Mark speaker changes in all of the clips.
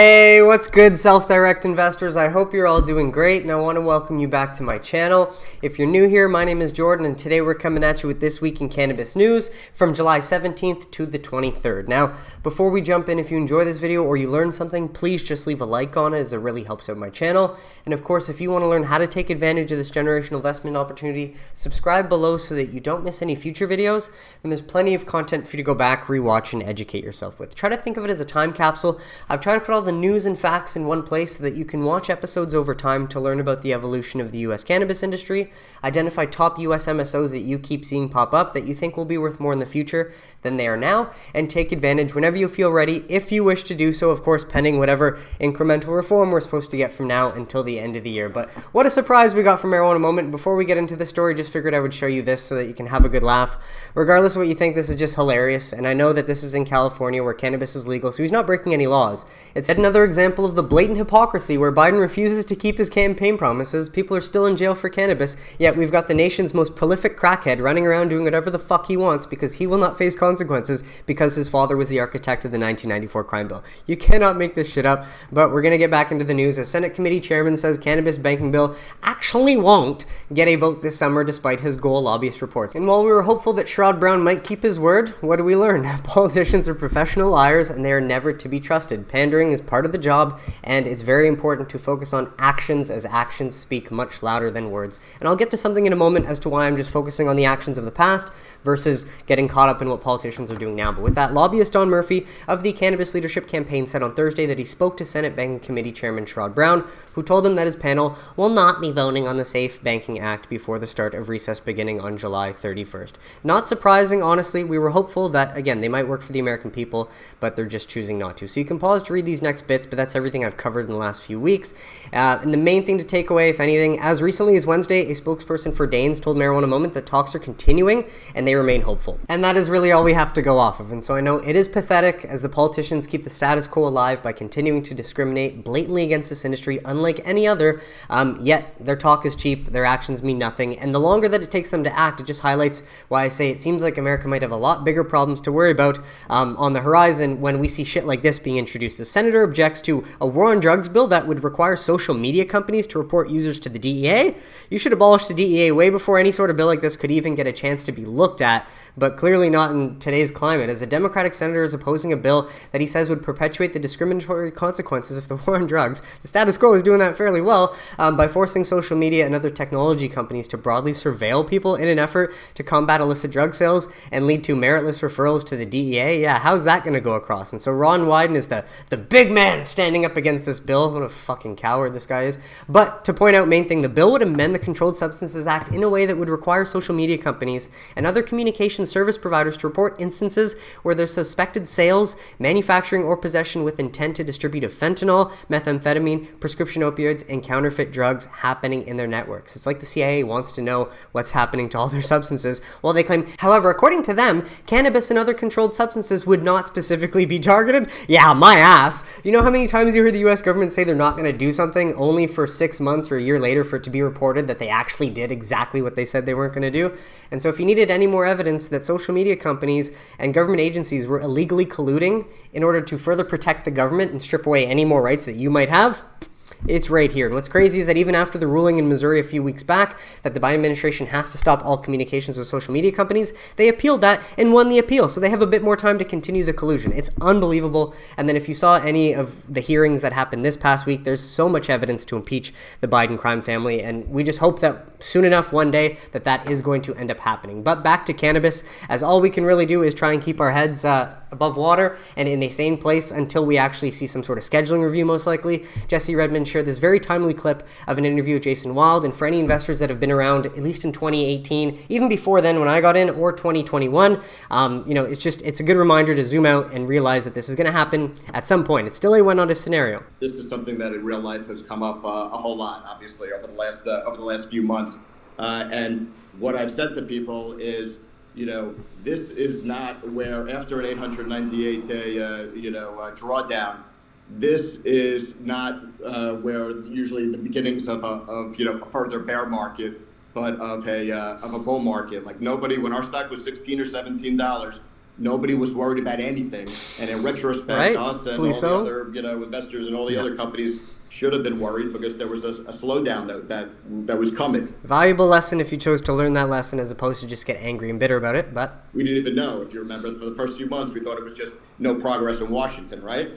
Speaker 1: Hey, what's good, self-direct investors? I hope you're all doing great, and I want to welcome you back to my channel. If you're new here, my name is Jordan, and today we're coming at you with This Week in Cannabis News from July 17th to the 23rd. Now, before we jump in, if you enjoy this video or you learn something, please just leave a like on it, as it really helps out my channel. And of course, if you want to learn how to take advantage of this generational investment opportunity, subscribe below so that you don't miss any future videos. And there's plenty of content for you to go back, rewatch, and educate yourself with. Try to think of it as a time capsule. I've tried to put all the news and facts in one place so that you can watch episodes over time to learn about the evolution of the U.S. cannabis industry, identify top U.S. MSOs that you keep seeing pop up that you think will be worth more in the future than they are now, and take advantage whenever you feel ready, if you wish to do so, of course, pending whatever incremental reform we're supposed to get from now until the end of the year. But what a surprise we got from Marijuana Moment. Before we get into the story, just figured I would show you this so that you can have a good laugh. Regardless of what you think, this is just hilarious, and I know that this is in California where cannabis is legal, so he's not breaking any laws. It's another example of the blatant hypocrisy where Biden refuses to keep his campaign promises. People are still in jail for cannabis, yet we've got the nation's most prolific crackhead running around doing whatever the fuck he wants because he will not face consequences because his father was the architect of the 1994 crime bill. You cannot make this shit up, but we're going to get back into the news. A Senate committee chairman says cannabis banking bill actually won't get a vote this summer despite his goal lobbyist reports. And while we were hopeful that Sherrod Brown might keep his word, what do we learn? Politicians are professional liars and they are never to be trusted. Pandering is part of the job, and it's very important to focus on actions, as actions speak much louder than words. And I'll get to something in a moment as to why I'm just focusing on the actions of the past versus getting caught up in what politicians are doing now. But with that, lobbyist Don Murphy of the Cannabis Leadership Campaign said on Thursday that he spoke to Senate Banking Committee Chairman Sherrod Brown, who told him that his panel will not be voting on the Safe Banking Act before the start of recess beginning on July 31st. Not surprising, honestly. We were hopeful that, again, they might work for the American people, but they're just choosing not to. So you can pause to read these next bits, but that's everything I've covered in the last few weeks. And the main thing to take away, if anything, as recently as Wednesday, a spokesperson for Danes told Marijuana Moment that talks are continuing and they remain hopeful. And that is really all we have to go off of. And so I know it is pathetic as the politicians keep the status quo alive by continuing to discriminate blatantly against this industry, unlike any other, yet their talk is cheap, their actions mean nothing. And the longer that it takes them to act, it just highlights why I say it seems like America might have a lot bigger problems to worry about on the horizon when we see shit like this being introduced. The senator objects to a war on drugs bill that would require social media companies to report users to the DEA. You should abolish the DEA way before any sort of bill like this could even get a chance to be looked at, but clearly not in today's climate, as a Democratic senator is opposing a bill that he says would perpetuate the discriminatory consequences of the war on drugs. The status quo is doing that fairly well by forcing social media and other technology companies to broadly surveil people in an effort to combat illicit drug sales and lead to meritless referrals to the DEA. Yeah, how's that going to go across? And so Ron Wyden is the big man standing up against this bill. What a fucking coward this guy is. But to point out, main thing, the bill would amend the Controlled Substances Act in a way that would require social media companies and other communication service providers to report instances where there's suspected sales, manufacturing, or possession with intent to distribute of fentanyl, methamphetamine, prescription opioids, and counterfeit drugs happening in their networks. It's like the CIA wants to know what's happening to all their substances, while they claim, however, according to them, cannabis and other controlled substances would not specifically be targeted. Yeah, my ass. Do you know how many times you heard the US government say they're not going to do something only for 6 months or a year later for it to be reported that they actually did exactly what they said they weren't going to do? And so if you needed any more evidence that social media companies and government agencies were illegally colluding in order to further protect the government and strip away any more rights that you might have, it's right here. And what's crazy is that even after the ruling in Missouri a few weeks back that the Biden administration has to stop all communications with social media companies, they appealed that and won the appeal. So they have a bit more time to continue the collusion. It's unbelievable. And then if you saw any of the hearings that happened this past week, there's so much evidence to impeach the Biden crime family. And we just hope that soon enough one day that is going to end up happening. But back to cannabis, as all we can really do is try and keep our heads above water and in a sane place until we actually see some sort of scheduling review, most likely. Jesse Redmond shared this very timely clip of an interview with Jason Wild, and for any investors that have been around at least in 2018, even before then when I got in, or 2021, it's a good reminder to zoom out and realize that this is going to happen at some point. It's still a one-out scenario.
Speaker 2: This is something that in real life has come up a whole lot, obviously, over the last few months. And what I've said to people is, this is not where after an 898-day, drawdown, this is not where usually the beginnings of a further bear market, but of a bull market. Like nobody, when our stock was $16 or $17, nobody was worried about anything. And in retrospect,
Speaker 1: Right.
Speaker 2: us and
Speaker 1: Fully
Speaker 2: all
Speaker 1: so.
Speaker 2: the other, investors and all the other companies should have been worried because there was a slowdown that was coming.
Speaker 1: Valuable lesson if you chose to learn that lesson as opposed to just get angry and bitter about it. But
Speaker 2: We didn't even know. If you remember, for the first few months, we thought it was just no progress in Washington, right?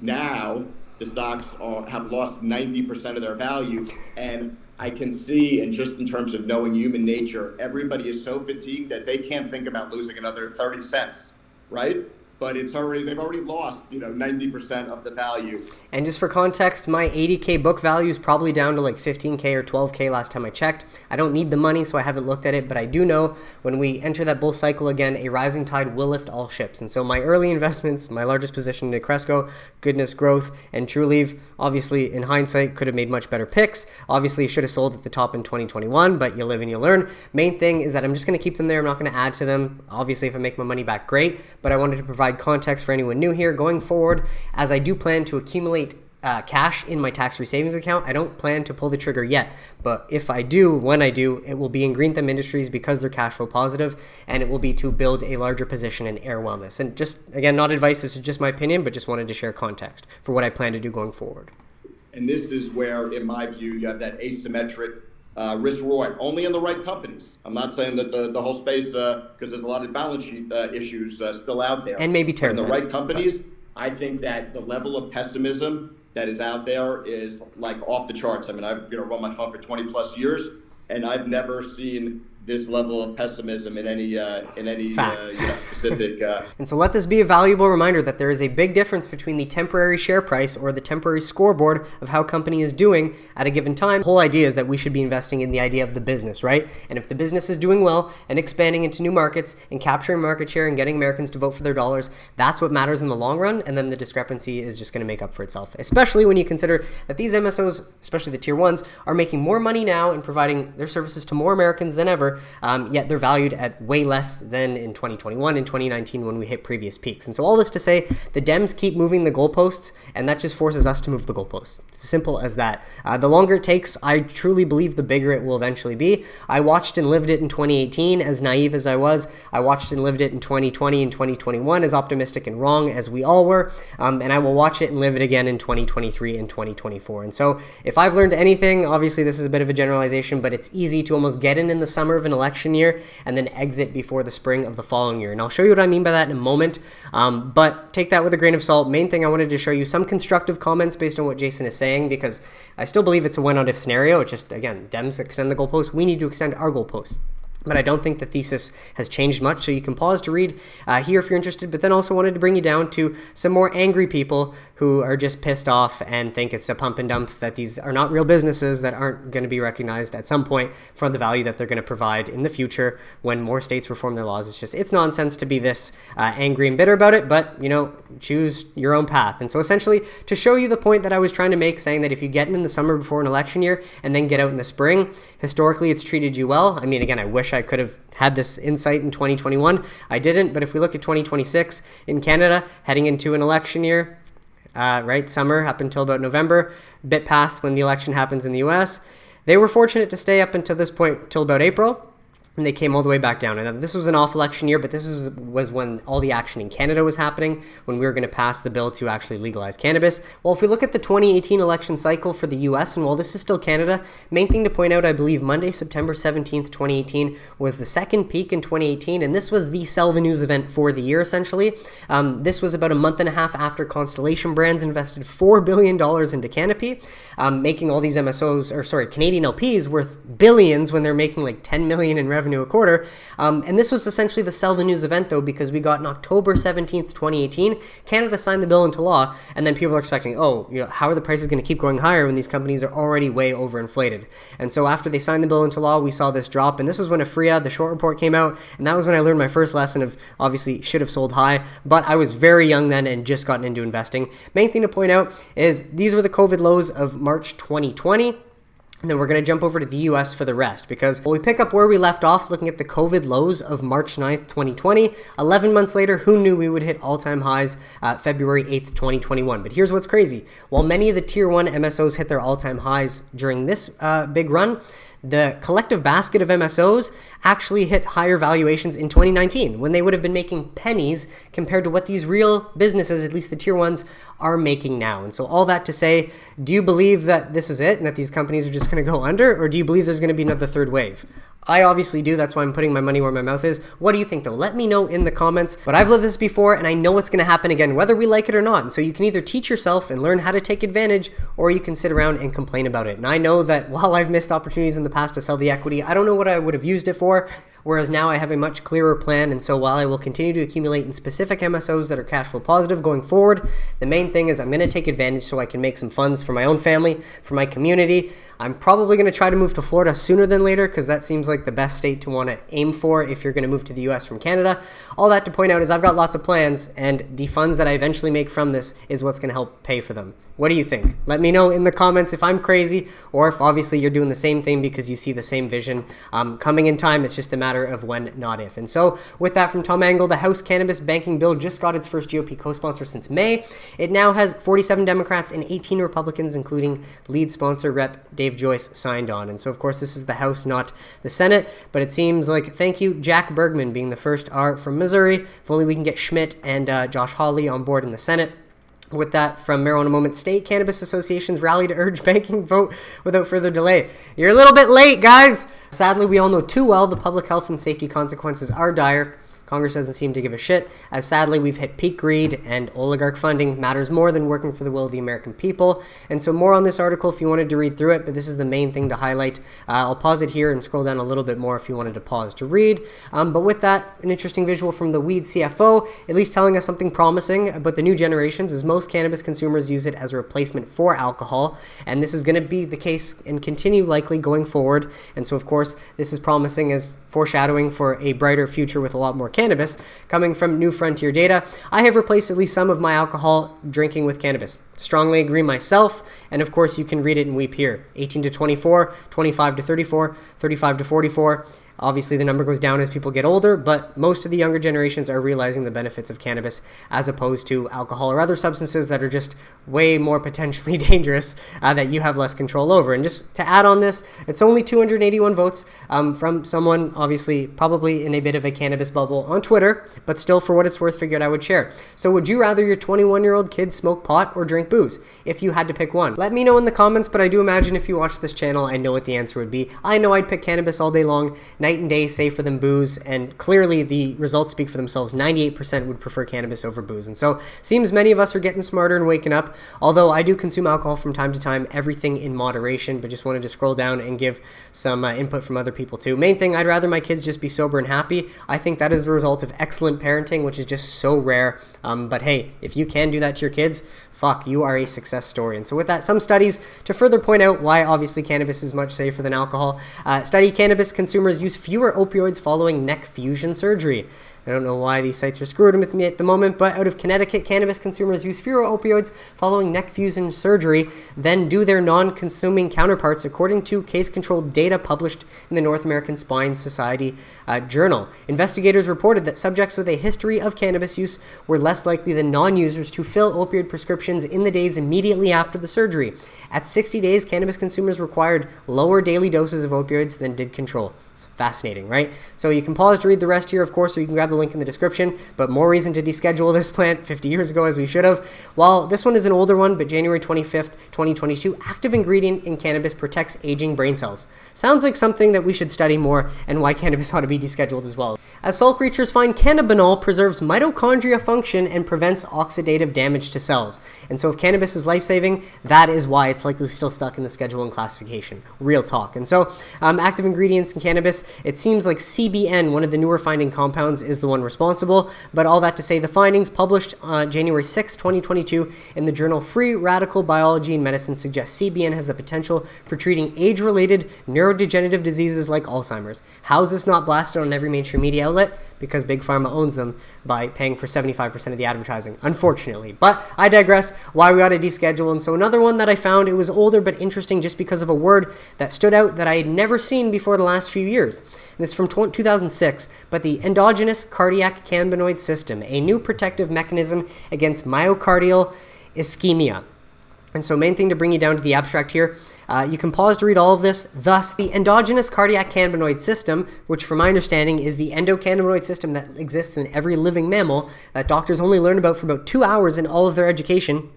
Speaker 2: Now the stocks have lost 90% of their value, and I can see, and just in terms of knowing human nature, everybody is so fatigued that they can't think about losing another 30 cents, right? But they've already lost, 90% of the value.
Speaker 1: And just for context, my 80K book value is probably down to like 15K or 12K last time I checked. I don't need the money, so I haven't looked at it, but I do know when we enter that bull cycle again, a rising tide will lift all ships. And so my early investments, my largest position in Cresco, Goodness Growth, and Trulieve, obviously in hindsight, could have made much better picks. Obviously, should have sold at the top in 2021, but you live and you learn. Main thing is that I'm just going to keep them there. I'm not going to add to them. Obviously, if I make my money back, great, but I wanted to provide context for anyone new here going forward, as I do plan to accumulate cash in my tax-free savings account. I don't plan to pull the trigger yet, but if I do, when I do, it will be in Green Thumb Industries because they're cash flow positive, and it will be to build a larger position in air wellness. And just, again, not advice, this is just my opinion, but just wanted to share context for what I plan to do going forward.
Speaker 2: And this is where, in my view, you have that asymmetric risk reward only in the right companies. I'm not saying that the whole space, because there's a lot of balance sheet issues still out there.
Speaker 1: And maybe
Speaker 2: in the right companies, I think that the level of pessimism that is out there is like off the charts. I mean, I've run my fund for 20 plus years, and I've never seen this level of pessimism in any specific.
Speaker 1: And so let this be a valuable reminder that there is a big difference between the temporary share price or the temporary scoreboard of how a company is doing at a given time. The whole idea is that we should be investing in the idea of the business, right? And if the business is doing well and expanding into new markets and capturing market share and getting Americans to vote for their dollars, that's what matters in the long run. And then the discrepancy is just going to make up for itself, especially when you consider that these MSOs, especially the tier ones, are making more money now and providing their services to more Americans than ever. Yet they're valued at way less than in 2021 and 2019 when we hit previous peaks. And so all this to say, the Dems keep moving the goalposts, and that just forces us to move the goalposts. It's as simple as that. The longer it takes, I truly believe the bigger it will eventually be. I watched and lived it in 2018, as naive as I was. I watched and lived it in 2020 and 2021, as optimistic and wrong as we all were. And I will watch it and live it again in 2023 and 2024. And so if I've learned anything, obviously this is a bit of a generalization, but it's easy to almost get in the summer of an election year and then exit before the spring of the following year. And I'll show you what I mean by that in a moment, but take that with a grain of salt. Main thing, I wanted to show you some constructive comments based on what Jason is saying, because I still believe it's a when not if scenario. It's just, again, Dems extend the goalposts. We need to extend our goalposts. But I don't think the thesis has changed much, so you can pause to read here if you're interested, but then also wanted to bring you down to some more angry people who are just pissed off and think it's a pump and dump, that these are not real businesses that aren't going to be recognized at some point for the value that they're going to provide in the future when more states reform their laws. It's nonsense to be this angry and bitter about it, but, choose your own path. And so essentially, to show you the point that I was trying to make, saying that if you get in the summer before an election year and then get out in the spring, historically it's treated you well. I mean, again, I wish I could have had this insight in 2021. I didn't, but if we look at 2026 in Canada, heading into an election year, summer up until about November, a bit past when the election happens in the US, they were fortunate to stay up until this point, till about April. And they came all the way back down. And this was an off election year, but this was when all the action in Canada was happening, when we were going to pass the bill to actually legalize cannabis. Well, if we look at the 2018 election cycle for the US, and while this is still Canada, main thing to point out, I believe Monday, September 17th, 2018 was the second peak in 2018. And this was the sell the news event for the year, essentially. This was about a month and a half after Constellation Brands invested $4 billion into Canopy, making all these Canadian LPs worth billions when they're making like $10 million in revenue a quarter. And this was essentially the sell the news event, though, because we got on October 17th, 2018, Canada signed the bill into law, and then people are expecting, how are the prices going to keep going higher when these companies are already way overinflated? And so after they signed the bill into law, we saw this drop, and this was when AFRIA, the short report, came out, and that was when I learned my first lesson of, obviously, should have sold high, but I was very young then and just gotten into investing. Main thing to point out is these were the COVID lows of March 2020. And then we're going to jump over to the US for the rest, because we pick up where we left off looking at the COVID lows of March 9th, 2020. 11 months later, who knew we would hit all-time highs February 8th, 2021? But here's what's crazy. While many of the tier 1 MSOs hit their all-time highs during this big run, the collective basket of MSOs actually hit higher valuations in 2019 when they would have been making pennies compared to what these real businesses, at least the tier ones, are making now. And so all that to say, do you believe that this is it and that these companies are just going to go under, or do you believe there's going to be another third wave? I obviously do. That's why I'm putting my money where my mouth is. What do you think, though? Let me know in the comments. But I've lived this before, and I know what's going to happen again, whether we like it or not. And so you can either teach yourself and learn how to take advantage, or you can sit around and complain about it. And I know that while I've missed opportunities in the past to sell the equity, I don't know what I would have used it for. Whereas now I have a much clearer plan, and so while I will continue to accumulate in specific MSOs that are cash flow positive going forward, the main thing is I'm going to take advantage so I can make some funds for my own family, for my community. I'm probably going to try to move to Florida sooner than later because that seems like the best state to want to aim for if you're going to move to the US from Canada. All that to point out is I've got lots of plans, and the funds that I eventually make from this is what's going to help pay for them. What do you think? Let me know in the comments if I'm crazy, or if obviously you're doing the same thing because you see the same vision coming in time. It's just a matter of when, not if. And so with that, from Tom Angle, the House Cannabis Banking Bill just got its first GOP co-sponsor since May. It now has 47 Democrats and 18 Republicans, including lead sponsor Rep. Dave Joyce, signed on. And so of course this is the House, not the Senate, but it seems like, thank you, Jack Bergman being the first R from Missouri. If only we can get Schmidt and Josh Hawley on board in the Senate. With that, from Marijuana Moment, state cannabis associations rally to urge banking vote without further delay. You're a little bit late, guys. Sadly, we all know too well the public health and safety consequences are dire. Congress doesn't seem to give a shit, as sadly we've hit peak greed, and oligarch funding matters more than working for the will of the American people. And so more on this article if you wanted to read through it, but this is the main thing to highlight. I'll pause it here and scroll down a little bit more if you wanted to pause to read. But with that, an interesting visual from the Weed CFO, at least telling us something promising about the new generations, as most cannabis consumers use it as a replacement for alcohol. And this is going to be the case and continue likely going forward. And so of course, this is promising as foreshadowing for a brighter future with a lot more cannabis. Coming from New Frontier data, I have replaced at least some of my alcohol drinking with cannabis. Strongly agree myself, and of course you can read it and weep here. 18 to 24, 25 to 34, 35 to 44. Obviously, the number goes down as people get older, but most of the younger generations are realizing the benefits of cannabis as opposed to alcohol or other substances that are just way more potentially dangerous that you have less control over. And just to add on this, it's only 281 votes from someone, obviously, probably in a bit of a cannabis bubble on Twitter, but still, for what it's worth, figured I would share. So would you rather your 21-year-old kid smoke pot or drink booze if you had to pick one? Let me know in the comments, but I do imagine if you watch this channel, I know what the answer would be. I know I'd pick cannabis all day long, night and day, safer than booze, and clearly the results speak for themselves. 98% would prefer cannabis over booze, and so seems many of us are getting smarter and waking up, although I do consume alcohol from time to time, everything in moderation, but just wanted to scroll down and give some input from other people too. Main thing, I'd rather my kids just be sober and happy. I think that is the result of excellent parenting, which is just so rare, but hey, if you can do that to your kids, fuck, you are a success story. And so with that, some studies to further point out why obviously cannabis is much safer than alcohol. Study cannabis consumers use fewer opioids following neck fusion surgery. I don't know why these sites are screwing with me at the moment, but out of Connecticut, cannabis consumers use fewer opioids following neck fusion surgery than do their non-consuming counterparts, according to case-controlled data published in the North American Spine Society journal. Investigators reported that subjects with a history of cannabis use were less likely than non-users to fill opioid prescriptions in the days immediately after the surgery. At 60 days, cannabis consumers required lower daily doses of opioids than did control. It's fascinating, right? So you can pause to read the rest here, of course, or you can grab the link in the description, but more reason to deschedule this plant 50 years ago as we should have. While this one is an older one, but January 25th, 2022, active ingredient in cannabis protects aging brain cells. Sounds like something that we should study more and why cannabis ought to be descheduled as well. As Salk researchers find, cannabinol preserves mitochondria function and prevents oxidative damage to cells. And so if cannabis is life-saving, that is why it's likely still stuck in the schedule and classification. Real talk. And so active ingredients in cannabis, it seems like CBN, one of the newer finding compounds, is the one responsible. But all that to say, the findings published on January 6, 2022 in the journal Free Radical Biology and Medicine suggest CBN has the potential for treating age-related neurodegenerative diseases like Alzheimer's. How is this not blasted on every mainstream media outlet? Because Big Pharma owns them by paying for 75% of the advertising, unfortunately. But I digress, why we ought to deschedule. And so another one that I found, it was older but interesting just because of a word that stood out that I had never seen before the last few years. And this is from 2006, but the endogenous cardiac cannabinoid system, a new protective mechanism against myocardial ischemia. And so main thing to bring you down to the abstract here, You can pause to read all of this. Thus, the endogenous cardiac cannabinoid system, which from my understanding is the endocannabinoid system that exists in every living mammal that doctors only learn about for about 2 hours in all of their education,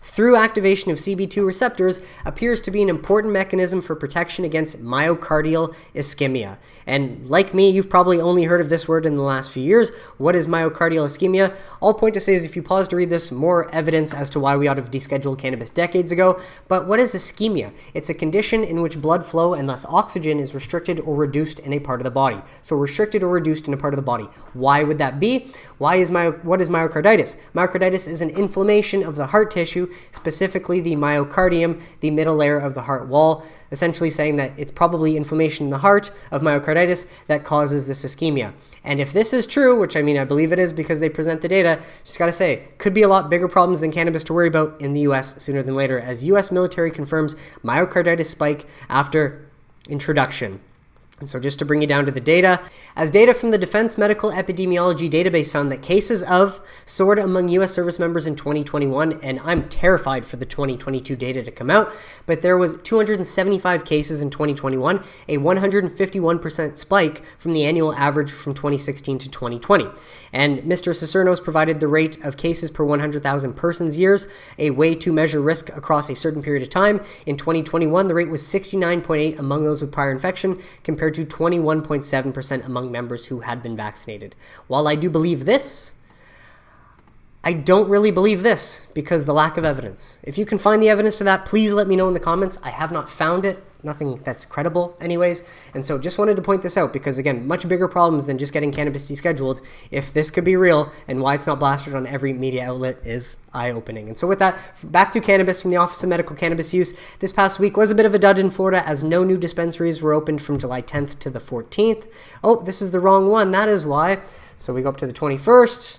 Speaker 1: through activation of CB2 receptors, appears to be an important mechanism for protection against myocardial ischemia. And like me, you've probably only heard of this word in the last few years. What is myocardial ischemia? All point to say is if you pause to read this, more evidence as to why we ought to have descheduled cannabis decades ago. But what is ischemia? It's a condition in which blood flow and thus oxygen is restricted or reduced in a part of the body. So restricted or reduced in a part of the body. Why would that be? What is myocarditis? Myocarditis is an inflammation of the heart tissue, specifically the myocardium, the middle layer of the heart wall, essentially saying that it's probably inflammation in the heart of myocarditis that causes this ischemia. And if this is true, which I mean, I believe it is because they present the data, just gotta say, could be a lot bigger problems than cannabis to worry about in the US sooner than later, as US military confirms myocarditis spike after introduction. And so just to bring you down to the data, as data from the Defense Medical Epidemiology database found that cases of soared among U.S. service members in 2021, and I'm terrified for the 2022 data to come out, but there was 275 cases in 2021, a 151% spike from the annual average from 2016 to 2020. And Mr. Cicernos provided the rate of cases per 100,000 persons years, a way to measure risk across a certain period of time. In 2021, the rate was 69.8 among those with prior infection, compared to 21.7% among members who had been vaccinated. While I do believe this, I don't really believe this because the lack of evidence. If you can find the evidence to that, please let me know in the comments. I have not found it. Nothing that's credible anyways. And so just wanted to point this out because, again, much bigger problems than just getting cannabis descheduled. If this could be real and why it's not blasted on every media outlet is eye-opening. And so with that, back to cannabis from the Office of Medical Cannabis Use. This past week was a bit of a dud in Florida as no new dispensaries were opened from July 10th to the 14th. Oh, this is the wrong one. That is why. So we go up to the 21st.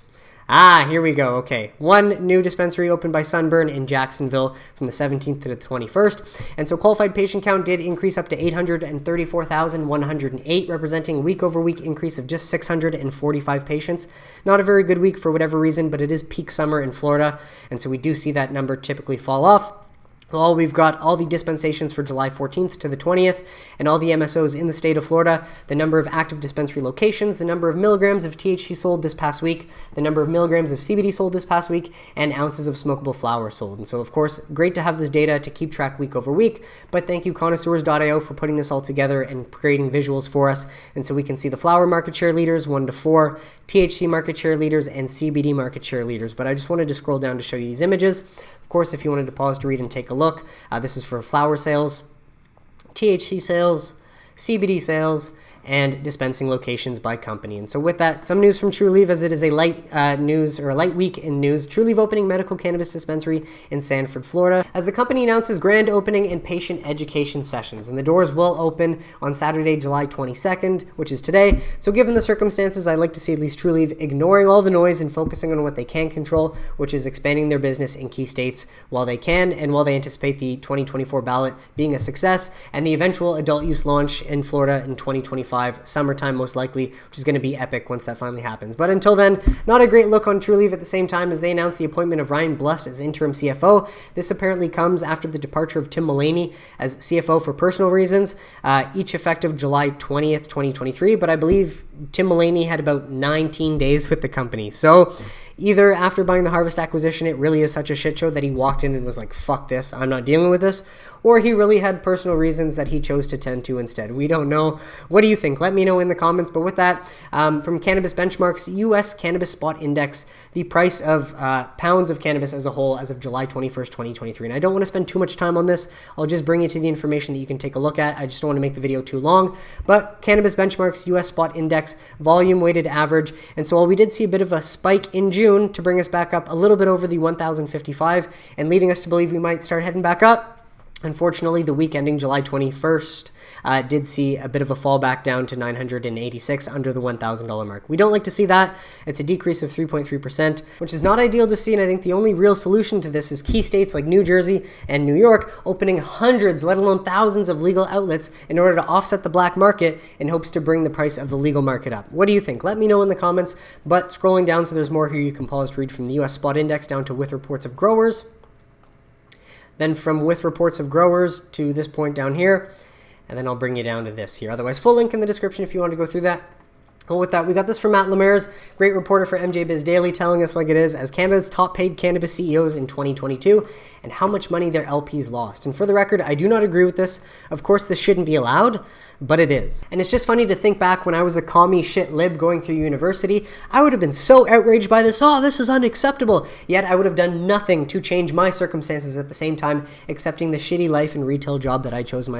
Speaker 1: Here we go. Okay. One new dispensary opened by Sunburn in Jacksonville from the 17th to the 21st. And so qualified patient count did increase up to 834,108, representing a week-over-week increase of just 645 patients. Not a very good week for whatever reason, but it is peak summer in Florida. And so we do see that number typically fall off. Well, we've got all the dispensations for July 14th to the 20th and all the MSOs in the state of Florida, the number of active dispensary locations, the number of milligrams of THC sold this past week, the number of milligrams of CBD sold this past week, and ounces of smokable flower sold. And so, of course, great to have this data to keep track week over week, but thank you connoisseurs.io for putting this all together and creating visuals for us. And so we can see the flower market share leaders, 1 to 4, THC market share leaders, and CBD market share leaders. But I just wanted to scroll down to show you these images. Of course, if you wanted to pause to read and take a look, this is for flower sales, THC sales, CBD sales, and dispensing locations by company. And so with that, some news from Trulieve, as it is a light week in news. Trulieve opening medical cannabis dispensary in Sanford, Florida, as the company announces grand opening and patient education sessions. And the doors will open on Saturday, July 22nd, which is today. So given the circumstances, I like to see at least Trulieve ignoring all the noise and focusing on what they can control, which is expanding their business in key states while they can and while they anticipate the 2024 ballot being a success and the eventual adult use launch in Florida in 2025. Summertime most likely, which is going to be epic once that finally happens. But until then, not a great look on Trulieve at the same time as they announced the appointment of Ryan Blust as interim CFO. This apparently comes after the departure of Tim Mullaney as CFO for personal reasons, each effective July 20th, 2023. But I believe Tim Mullaney had about 19 days with the company. So either after buying the Harvest acquisition, it really is such a shit show that he walked in and was like, fuck this, I'm not dealing with this, or he really had personal reasons that he chose to tend to instead. We don't know. What do you think? Let me know in the comments. But with that, from Cannabis Benchmarks, U.S. Cannabis Spot Index, the price of pounds of cannabis as a whole as of July 21st, 2023. And I don't want to spend too much time on this. I'll just bring you to the information that you can take a look at. I just don't want to make the video too long. But Cannabis Benchmarks, U.S. Spot Index, volume weighted average. And so while we did see a bit of a spike in June to bring us back up a little bit over the 1,055 and leading us to believe we might start heading back up, unfortunately, the week ending July 21st did see a bit of a fallback down to 986 under the $1,000 mark. We don't like to see that. It's a decrease of 3.3%, which is not ideal to see, and I think the only real solution to this is key states like New Jersey and New York opening hundreds, let alone thousands of legal outlets in order to offset the black market in hopes to bring the price of the legal market up. What do you think? Let me know in the comments, but scrolling down so there's more here, you can pause to read from the U.S. Spot Index down to with reports of growers. Then from with reports of growers to this point down here, and then I'll bring you down to this here. Otherwise, full link in the description if you want to go through that. Well, with that, we got this from Matt Lemaire's, great reporter for MJ Biz Daily, telling us like it is, as Canada's top paid cannabis CEOs in 2022, and how much money their LPs lost. And for the record, I do not agree with this. Of course, this shouldn't be allowed, but it is. And it's just funny to think back when I was a commie shit lib going through university, I would have been so outraged by this. Oh, this is unacceptable. Yet I would have done nothing to change my circumstances at the same time, accepting the shitty life and retail job that I chosen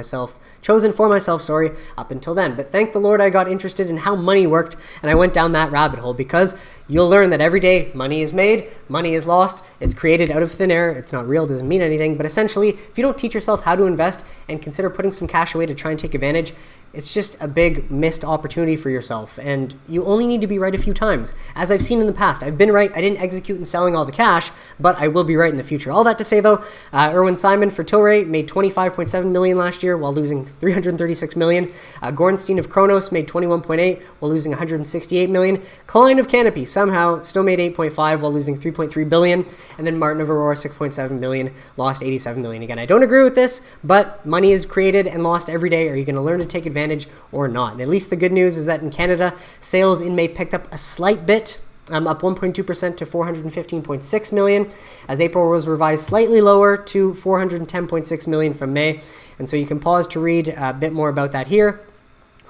Speaker 1: for myself, up until then. But thank the Lord I got interested in how money worked, and I went down that rabbit hole, because you'll learn that every day money is made, money is lost, it's created out of thin air, it's not real, doesn't mean anything, but essentially, if you don't teach yourself how to invest and consider putting some cash away to try and take advantage, it's just a big missed opportunity for yourself, and you only need to be right a few times. As I've seen in the past, I've been right, I didn't execute in selling all the cash, but I will be right in the future. All that to say though, Irwin Simon for Tilray made $25.7 million last year while losing $336 million. Gorenstein of Kronos made $21.8 while losing $168 million. Klein of Canopy somehow still made $8.5 while losing $3.3 billion. And then Martin of Aurora, $6.7 million, lost $87 million. Again, I don't agree with this, but money is created and lost every day. Are you going to learn to take advantage or not? And at least the good news is that in Canada, sales in May picked up a slight bit, up 1.2% to 415.6 million, as April was revised slightly lower to 410.6 million from May. And so you can pause to read a bit more about that here.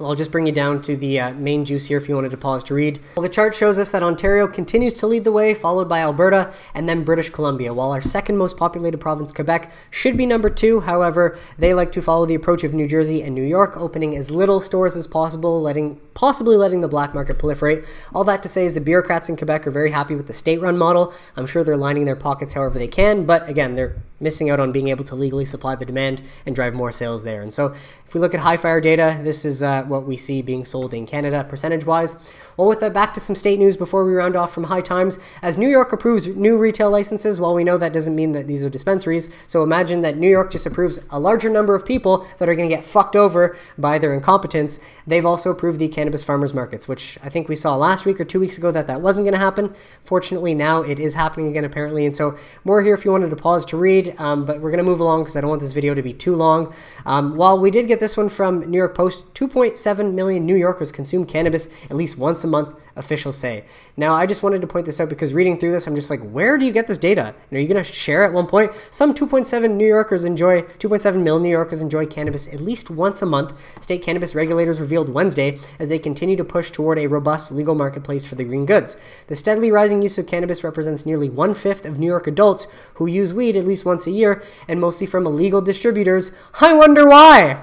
Speaker 1: I'll just bring you down to the main juice here if you wanted to pause to read. Well, the chart shows us that Ontario continues to lead the way, followed by Alberta and then British Columbia, while our second most populated province, Quebec, should be number 2. However, they like to follow the approach of New Jersey and New York, opening as little stores as possible, possibly letting the black market proliferate. All that to say is the bureaucrats in Quebec are very happy with the state-run model. I'm sure they're lining their pockets however they can, but again, they're missing out on being able to legally supply the demand and drive more sales there. And so if we look at Hi-Fire data, this is what we see being sold in Canada percentage-wise. Well, with that, back to some state news before we round off from High Times. As New York approves new retail licenses, well, we know that doesn't mean that these are dispensaries. So imagine that New York just approves a larger number of people that are going to get fucked over by their incompetence. They've also approved the cannabis farmers markets, which I think we saw last week or 2 weeks ago that wasn't going to happen. Fortunately, now it is happening again, apparently. And so more here if you wanted to pause to read, but we're going to move along because I don't want this video to be too long. While we did get this one from New York Post, 2.7 million New Yorkers consume cannabis at least once a month, officials say. Now, I just wanted to point this out because reading through this, I'm just like, where do you get this data? And are you going to share at one point? Some 2.7 million New Yorkers enjoy cannabis at least once a month, state cannabis regulators revealed Wednesday, as they continue to push toward a robust legal marketplace for the green goods. The steadily rising use of cannabis represents nearly 1/5 of New York adults who use weed at least once a year, and mostly from illegal distributors. I wonder why?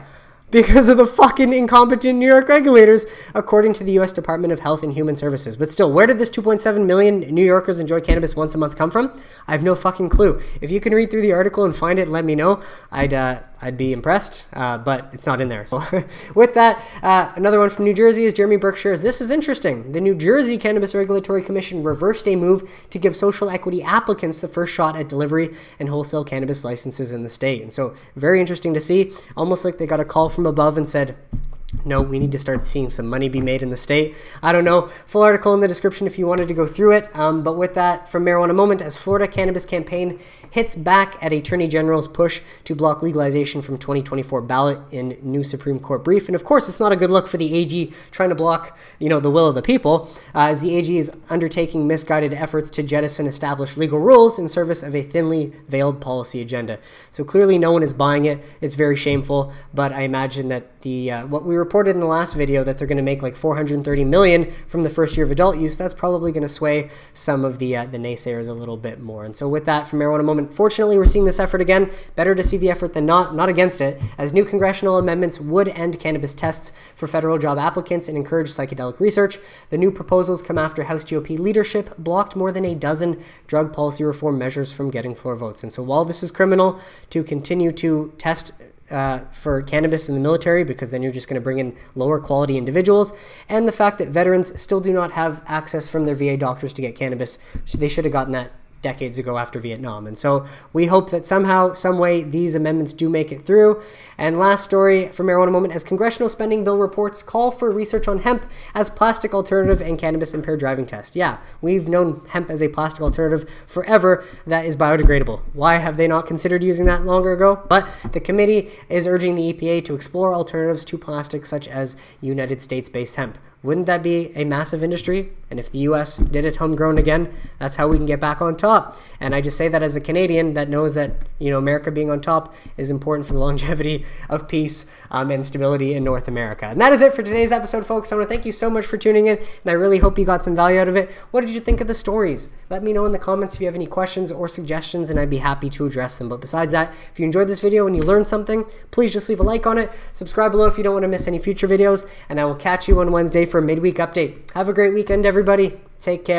Speaker 1: Because of the fucking incompetent New York regulators, according to the U.S. Department of Health and Human Services. But still, where did this 2.7 million New Yorkers enjoy cannabis once a month come from? I have no fucking clue. If you can read through the article and find it, let me know. I'd be impressed, but it's not in there. So with that, another one from New Jersey is Jeremy Burke shares, this is interesting. The New Jersey Cannabis Regulatory Commission reversed a move to give social equity applicants the first shot at delivery and wholesale cannabis licenses in the state. And so very interesting to see, almost like they got a call from above and said, no, we need to start seeing some money be made in the state. I don't know. Full article in the description if you wanted to go through it. But with that, from Marijuana Moment, as Florida cannabis campaign hits back at Attorney General's push to block legalization from 2024 ballot in new Supreme Court brief. And of course, it's not a good look for the AG trying to block, the will of the people, as the AG is undertaking misguided efforts to jettison established legal rules in service of a thinly veiled policy agenda. So clearly no one is buying it. It's very shameful, but I imagine that what we reported in the last video, that they're going to make like $430 million from the first year of adult use, that's probably going to sway some of the naysayers a little bit more. And so with that, from Marijuana Moment, fortunately, we're seeing this effort again. Better to see the effort than not against it, as new congressional amendments would end cannabis tests for federal job applicants and encourage psychedelic research. The new proposals come after House GOP leadership blocked more than a dozen drug policy reform measures from getting floor votes. And so while this is criminal to continue to test for cannabis in the military, because then you're just going to bring in lower quality individuals, and the fact that veterans still do not have access from their VA doctors to get cannabis, they should have gotten that decades ago after Vietnam. And so we hope that somehow, some way, these amendments do make it through. And last story for Marijuana Moment, as congressional spending bill reports call for research on hemp as plastic alternative and cannabis impaired driving test. Yeah, we've known hemp as a plastic alternative forever that is biodegradable. Why have they not considered using that longer ago? But the committee is urging the EPA to explore alternatives to plastic such as United States-based hemp. Wouldn't that be a massive industry? And if the US did it homegrown again, that's how we can get back on top. And I just say that as a Canadian that knows that, America being on top is important for the longevity of peace and stability in North America. And that is it for today's episode, folks. I want to thank you so much for tuning in, and I really hope you got some value out of it. What did you think of the stories? Let me know in the comments if you have any questions or suggestions, and I'd be happy to address them. But besides that, if you enjoyed this video and you learned something, please just leave a like on it. Subscribe below if you don't want to miss any future videos, and I will catch you on Wednesday for a midweek update. Have a great weekend, everybody. Take care.